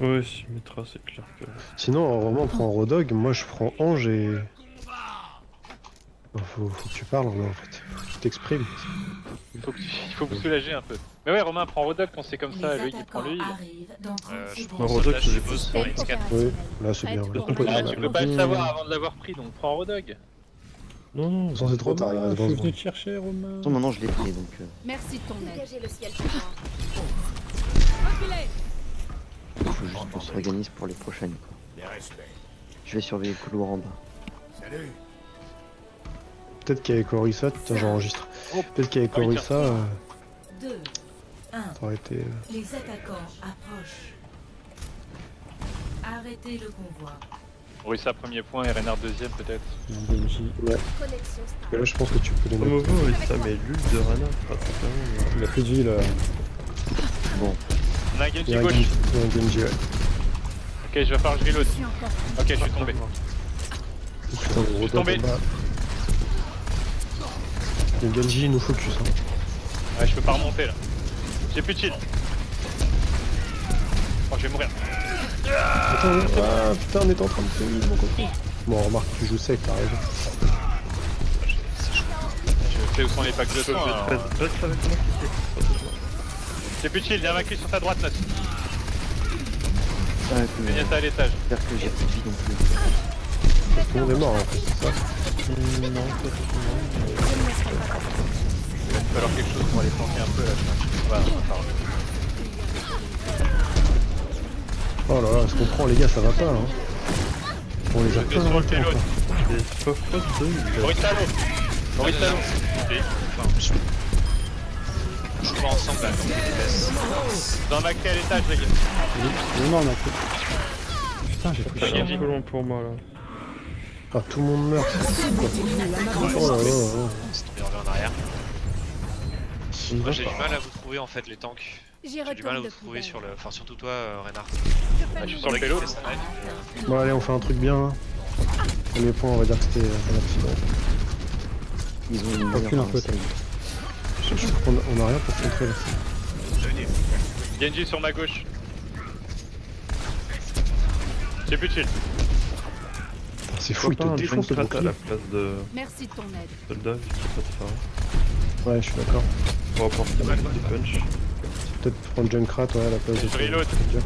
Ouais, si Mitra, c'est clair que. Sinon, vraiment, on prend Rodog, moi je prends Ange et... Faut que tu parles, en fait. Faut que tu t'exprimes. Il faut vous soulager un peu. Mais ouais, Romain, prend Rodok quand c'est comme ça, lui il prend le heal. Je Bah, prends Rodok, Soda, je j'ai suppose, pas pour de les scans. Oui, là c'est bien. Là, on peut Ah, dire, tu peux pas le savoir avant de l'avoir pris, donc prends Rodog. Non, non, De toute façon, c'est trop tard, il reste 20 Je suis venu secondes. te chercher, Romain. Attends, maintenant je l'ai pris donc. Merci de ton aide. Dégagez le ciel pour moi. Faut juste qu'on s'organise pour les prochaines quoi. Je vais surveiller le couloir en bas. Peut-être qu'avec Orisa, putain j'enregistre. Oh. Peut-être qu'avec Ah oui, Orisa, 2, 1. ça aurait été... Les attaquants approchent. Arrêtez le convoi. Orisa premier point et Renard deuxième peut-être. Un BMJ. Connexion Et là je pense que tu peux les mettre. Momo, oui, ça met l'huile de Rana, pratiquement. Il a plus de vie là. Bon, On a un Il y Genji a un gauche. Genji, ouais. Ok, je vais falloir que je reload. Ok, je suis tombé. Putain, le Rodog tombé. en bas. Le Genji il nous focus. Hein. Ouais, je peux pas remonter là. J'ai plus de shield. Oh, je vais mourir. Attends, ah putain, on est en train de payer de mon côté. Bon, remarque, tu joues sec, t'as raison. Je sais où sont les packs de soins. alors. Reste avec moi, J'ai plus de shield, il y a un sur ta droite là. j'espère Vignette à l'étage. que j'ai plus de vie non plus. Tout le monde est mort en fait, c'est ça. Non, pas tout Il va te falloir quelque chose pour aller planter un peu là. Voilà, pardon. Oh là là, est-ce qu'on prend les gars, ça va pas hein. On les a Je pas vais sur dans le le temps payload. quoi. C'est pas faute de il Boris Talo. Boris Talo. Je crois ensemble là, donc les laisse. Dans ma clé à l'étage les gars. Non, on a fait. Putain, j'ai pris a cher. un peu long pour moi là. Ah, tout le monde meurt. Oh là là là. C'est tombé en arrière. Il Moi va j'ai pas. du mal à vous trouver en fait les tanks. J'y J'ai du mal à retourne vous de trouver plus sur le. Enfin surtout toi Renard. Ah, je suis sur le vélo. Bon allez, on fait un truc bien. Hein. Premier point, on va dire que c'était un accident. Ils ont une Recule un peu, enseigne. Je crois qu'on a rien pour contrer là. Genji sur ma gauche. J'ai plus de shield. C'est fou, il Pourquoi te pas un défonce le Junkrat à la bouclier. place de Merci de ton aide. soldat, je sais pas de faire. Ouais, je suis d'accord. Pour apporter des punch. Peut-être prendre Junkrat ouais, à la place de... Je reload. Bien.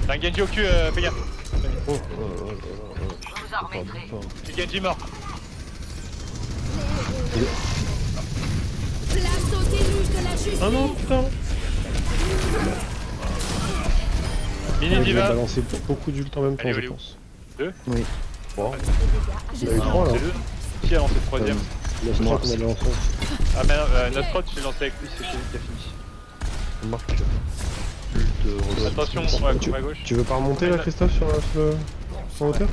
T'as un Genji au cul, fais gaffe. Oh, oh, oh, oh, oh, pardon, pardon. J'ai Genji mort. Place au déluge de la justice. Ah non, putain. Mini Il a Diva. balancé beaucoup d'ult en même temps, Allez, je allez, pense. Oui. Bon, Il a eu 3 là. C'est deux. Qui a lancé le troisième Nostroc, on a lancé. Ah mais Nostroc, je l'ai lancé avec lui, c'est Kevin qui a fini. on marque. Ult de Rodog. Attention, Tu- on va tu- à gauche. Tu veux pas remonter là, Christophe, sur en hauteur?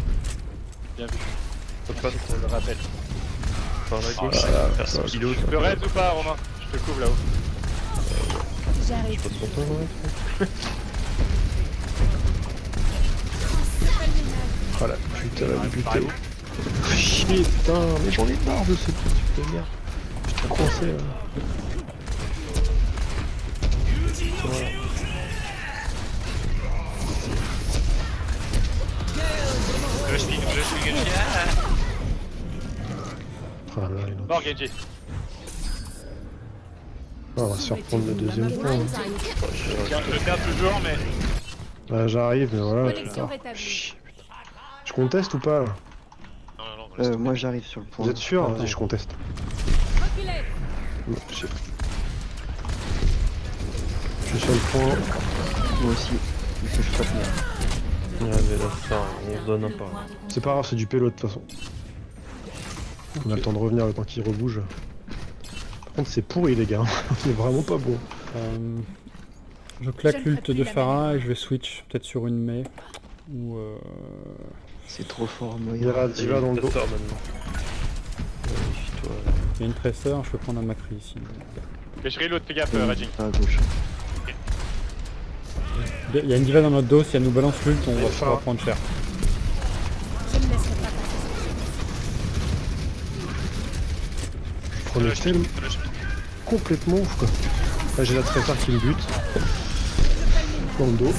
Bien vu, Ça passe je le rappelle. par la gauche. Voilà, Faire voilà. pilote. Tu peux raid ou pas, Romain? Je te couvre là-haut. J'arrive. Passe ton temps, ouais. Oh la putain, la butée. Chier, putain, mais j'en ai marre de ce truc de merde. Putain, coincé là. Je suis Genji. Ah là, il en- Mort Genji. Ah, on va se reprendre le deuxième point. Hein. Je perds toujours, mais Là, j'arrive, mais voilà, je suis Connexion tard. rétablie. Chut, putain. Je conteste ou pas là? Non, non, non, laisse tomber. Moi j'arrive sur le point. Vous êtes sûr? Attends. Vas-y, je conteste. Reculez. Je sais pas. Je suis sur le point. Moi aussi. Il faut que je tape là. Ouais, mais là, ça, on se donne un par là. C'est pas grave, c'est du pélo de toute façon. On a le temps de revenir le temps qu'il rebouge. Par contre, c'est pourri les gars. C'est vraiment pas bon. Je claque Je ne l'ult ferai de plus la Pharah et je vais switch peut-être sur une Mei. Ou C'est trop fort, moi. Il y a la diva dans le dos. Tresseur, maintenant. Toi. il y a une tresseur, je peux prendre un Macri ici. mais je reload, fais gaffe, Raging. À gauche. Il y a une diva dans notre dos, si elle nous balance l'ult, on va Pharah. pouvoir prendre cher. Je ne laisserai pas passer. Prenez tellement complètement ouf quoi. Là j'ai la traiteur qui me bute. dans le dos.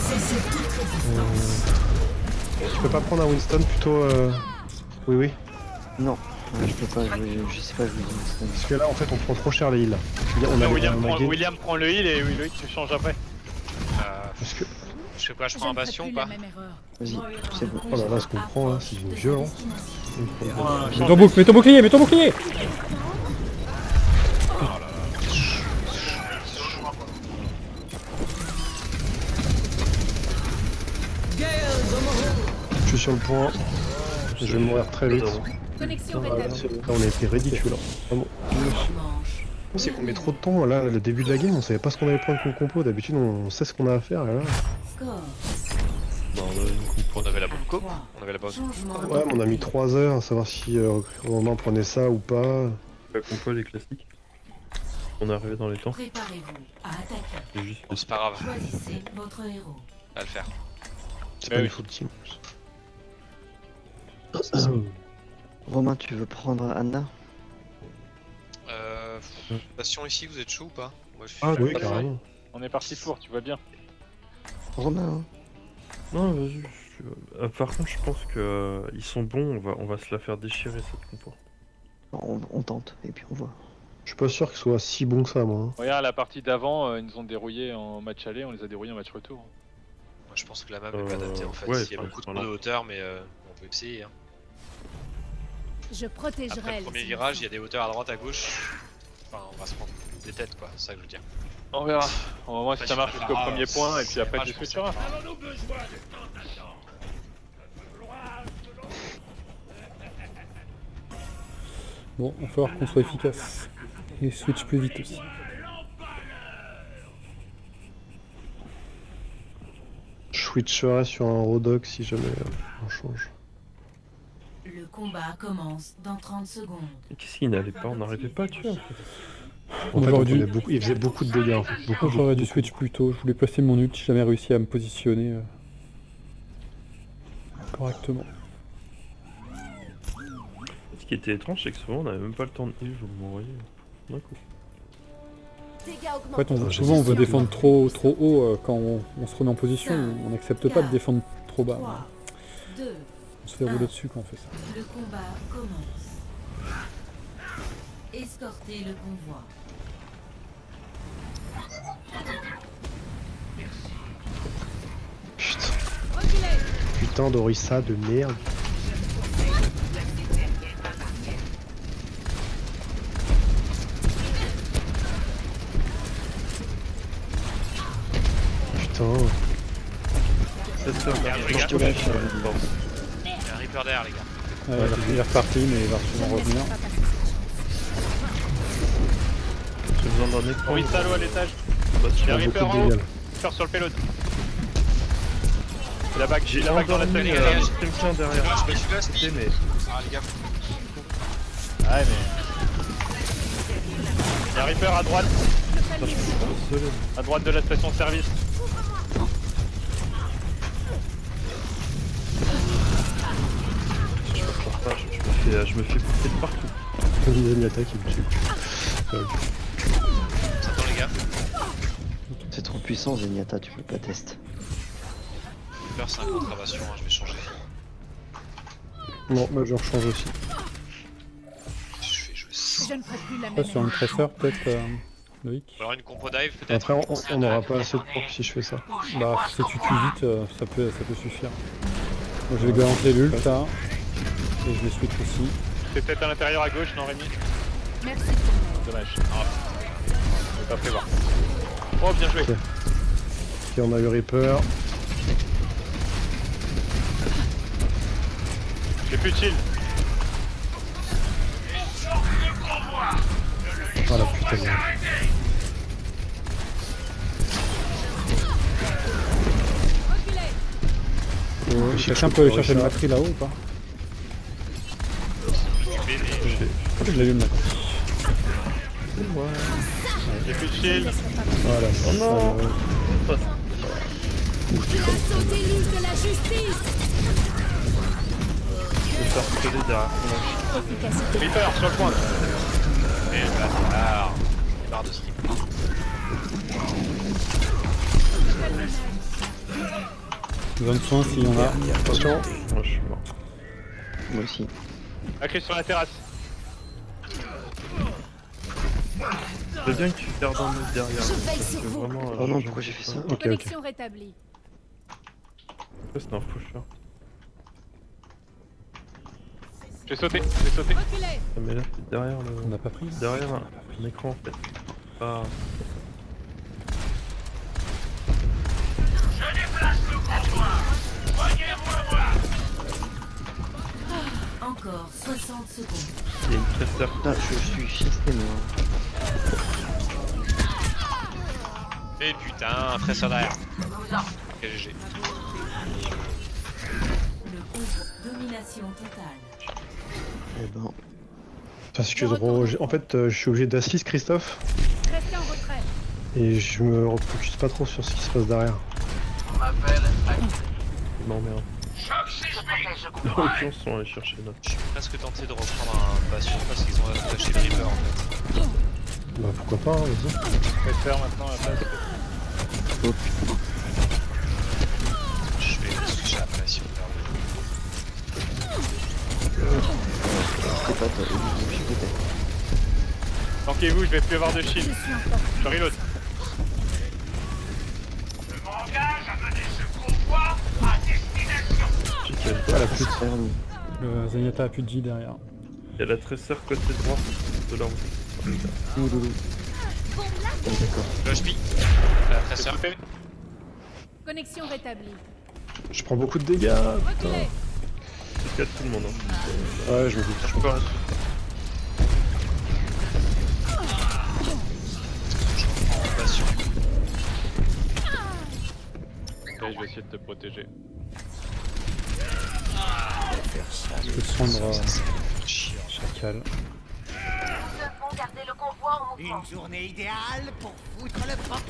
Je peux pas prendre un Winston plutôt Oui, oui. Non, je peux pas jouer, je sais pas jouer. Parce que là, en fait, on prend trop cher les heals. On a, William prend le heal et Loïc tu changes après. Parce que... Je sais pas, je Je prends un ne ferai bastion ou plus pas? la même erreur. Vas-y, c'est bon. Oh là là, ce qu'on prend là, c'est une violence. Mets ton bouclier, mets ton bouclier. Je suis sur le point. Je vais mourir très vite. Connexion Là, rétablie. on a été ridicule. Vraiment. Manche. C'est qu'on met trop de temps. Là, le début de la game, on savait pas ce qu'on allait prendre comme compo. D'habitude, on sait ce qu'on a à faire. Et là... Score. Bah, on a une compo. On avait la bonne coupe. 3. On avait la bonne. Changement. Ouais, mais on a mis 3 heures à savoir si Romain prenait ça ou pas. La compo, elle est classique. On est arrivé dans les temps. Préparez-vous à attaquer. C'est juste Bon, c'est pas grave, Choisissez votre héros. à le faire. C'est Ouais, pas oui. du full team. Romain, tu veux prendre Anna? Bastion ici, vous êtes chaud ou pas? Moi je suis Ah chaud. oui, carrément. On est parti pour, tu vois bien. Romain, hein. Non, vas-y. Par contre, je pense que ils sont bons. On va se la faire déchirer cette compo. On tente et puis on voit. Je suis pas sûr qu'il soit si bon que ça, moi. Hein. Regarde, la partie d'avant, ils nous ont dérouillé en match aller, on les a dérouillés en match retour. Moi je pense que la map est pas adaptée en fait. ouais, Il y a enfin, beaucoup trop voilà. de hauteur, mais on peut essayer. Hein. Je protégerai Après le les premier innocents. virage, il y a des hauteurs à droite, à gauche. Enfin, on va se prendre des têtes quoi, c'est ça que je veux dire. On verra. On va voir si Enfin, ça marche je jusqu'au préfère- premier point et puis après je tu pense switcheras. Bon, il va falloir qu'on soit efficace. Et switch plus vite aussi. Je switcherai sur un Rodok si jamais on change. Le combat commence dans 30 secondes. Et qu'est-ce qu'il n'allait pas? On n'arrivait pas à tuer en fait. En fait, J'aurais on dû- prenait beaucoup, il faisait beaucoup de dégâts en fait. Beaucoup, J'aurais dû switch plus tôt. Je voulais placer mon ult, j'ai jamais réussi à me positionner correctement. Ce qui était étrange, c'est que souvent on n'avait même pas le temps de heal, vous m'envoyez. D'un coup. En fait, souvent on veut défendre trop haut quand on se remet en position. On n'accepte pas de défendre trop bas. 3, 2, On se fait rouler dessus quand on fait ça. le combat commence. Escortez le convoi. Putain. Reculez. Putain d'Orissa de merde. Putain. Je te lâche. Il y a un Reaper derrière les gars. Il est reparti, mais il va sûrement revenir. J'ai besoin d'un écran. Oui, salaud à l'étage. Bah, tu Il y a un vois, Reaper beaucoup en de haut. dégâts. Reaper sur le payload. La bague, J'ai la bague dans la endormi tête. quelqu'un derrière. Je suis là, Steve. Mais Ah les gars, Ouais, mais. Il y a un Reaper à droite, je suis désolé. à droite de la station de service. Enfin, je me fais bouffer de partout. Comme Zenyatta qui me tue. ça attend les gars. C'est trop puissant, Zenyatta, tu peux pas tester. Reaper c'est un contravention, hein, je vais changer. Non, bah je rechange aussi. Je vais jouer ça. Je ne ferai plus la Pas même sur un erreur. tresseur, peut-être, Loïc. Ou alors une compo dive peut-être. Après, on n'aura pas assez de points si je fais ça. Bah, si tu tues vite, ça peut suffire. Moi, je vais galanter l'ult là. Et je vais switch aussi. C'est peut-être à l'intérieur à gauche, non Rémi? Merci pour l'aide. Dommage. Ah. Je vais pas prévoir. Oh, bien joué. Ok. Ok, on a eu Reaper. J'ai plus de shield. Ah la putain de merde. Reculez. Ouais, Quelqu'un peut aller chercher le batterie là-haut ou pas? Je l'allume là. J'ai plus de shield. Voilà. Oh non. L'assaut déluge de la justice. Je vais faire coller derrière. Efficacité. Reaper sur le point. Et le bâtard. Barre de slip. Besoin de soins s'il y en a. Attention. Moi je suis mort. Moi aussi. Ok, sur la terrasse. Je veux bien que tu gardes un mec derrière. Je veille parce sur que vous. vraiment, Oh non, pourquoi j'ai fait ça? Ok, ok. Connexion rétablie. C'est un pusher. Je vais sauter, je vais sauter. Reculez. Ah, mais là, c'est derrière On le. n'a pas pris. Derrière un écran en fait. Ah. Encore 60 secondes. Il y a une tresseur. Putain, je suis chassé moi. Et putain, très sur derrière. Ok, GG. Le combat. Domination totale. Eh ben. Parce que en fait, je suis obligé d'assist Christophe. Restez en retrait. Et je me refocus pas trop sur ce qui se passe derrière. Il m'emmerde. Aucun sont allés chercher notre. Je suis presque tenté de reprendre un bastion parce qu'ils ont lâché le Reaper en fait. Bah pourquoi pas, hein, vas-y. Je vais faire maintenant la place. Oh putain. Je vais switcher la pression C'est pas toi, je suis peut-être. Manquez-vous, je vais plus avoir de shield. Je suis encore. Je reload. Ah la pute. Le Zenyatta a plus de vie derrière. Il y a la tresseur côté droit de la route. D'accord. Là je pille. La Je vais tresseur. sauter. Connexion rétablie. Je prends beaucoup de dégâts. Putain. Reculez. C'est cas de tout le monde. Hein. Ouais, je me doute. Je peux pas rester. Bastion. Allez, je vais essayer de te protéger. Je peux se rendre Chiant. chacal. Une journée idéale pour foutre le box.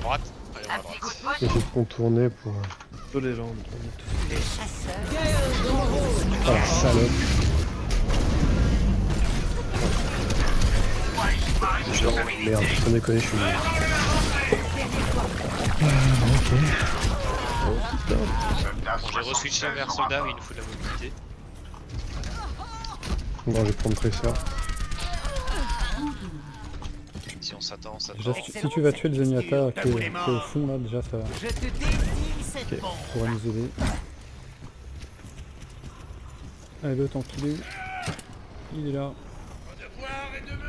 Droite. Allez, on va à droite. J'ai essayé de contourner pour. Désolé là, on est tous. Les chasseurs. Ah la salope. Merde, sans déconner, je suis mort. Bon, j'ai reswitché vers soldat, mais il nous faut de la mobilité. Bon, je vais prendre Tracer. Si on s'attend, on s'attend. Déjà, si tu vas tuer le Zenyatta qui est au fond là, déjà ça Je te désire cette bombe. pourra nous aider. Allez, le temps qu'il est où? Il est là.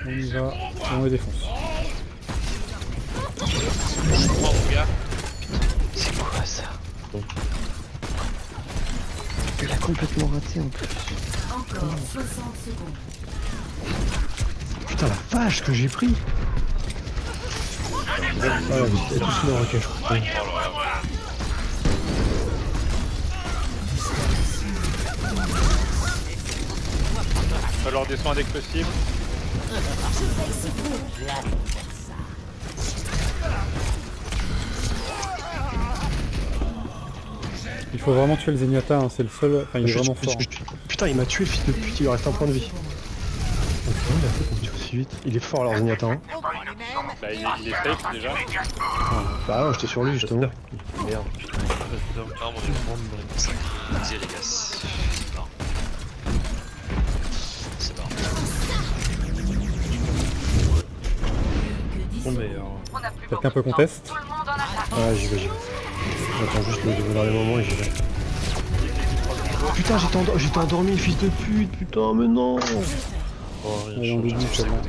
On y va, on les défonce. Je prends mon gars. C'est quoi ça? Il a complètement raté en plus. Encore 60 secondes. Putain la vache que j'ai pris. Ah la vie, elle est tous morts, ok, je crois. On va leur des soins dès que possible. Il faut vraiment tuer le Zenyatta, hein, c'est le seul. Enfin, il est vraiment fort. Putain, il m'a tué le fils de pute, il lui reste un point de vie. Donc, comment il a fait pour me tuer aussi vite? Il est fort alors, Zenyatta. Hein. On prend les mêmes. Bah, il est safe déjà. Bah non, j'étais sur lui justement. Merde, putain. Non, mon dieu. Vas-y, les gars. C'est mort. C'est mort. Bon, mais Quelqu'un peut conteste? Ouais, j'y vais, j'y vais. J'attends juste le dernier moment et j'y vais. Putain, j'étais endormi, fils de pute, putain, mais non! oh, rien Allez, on change. débute, c'est bon.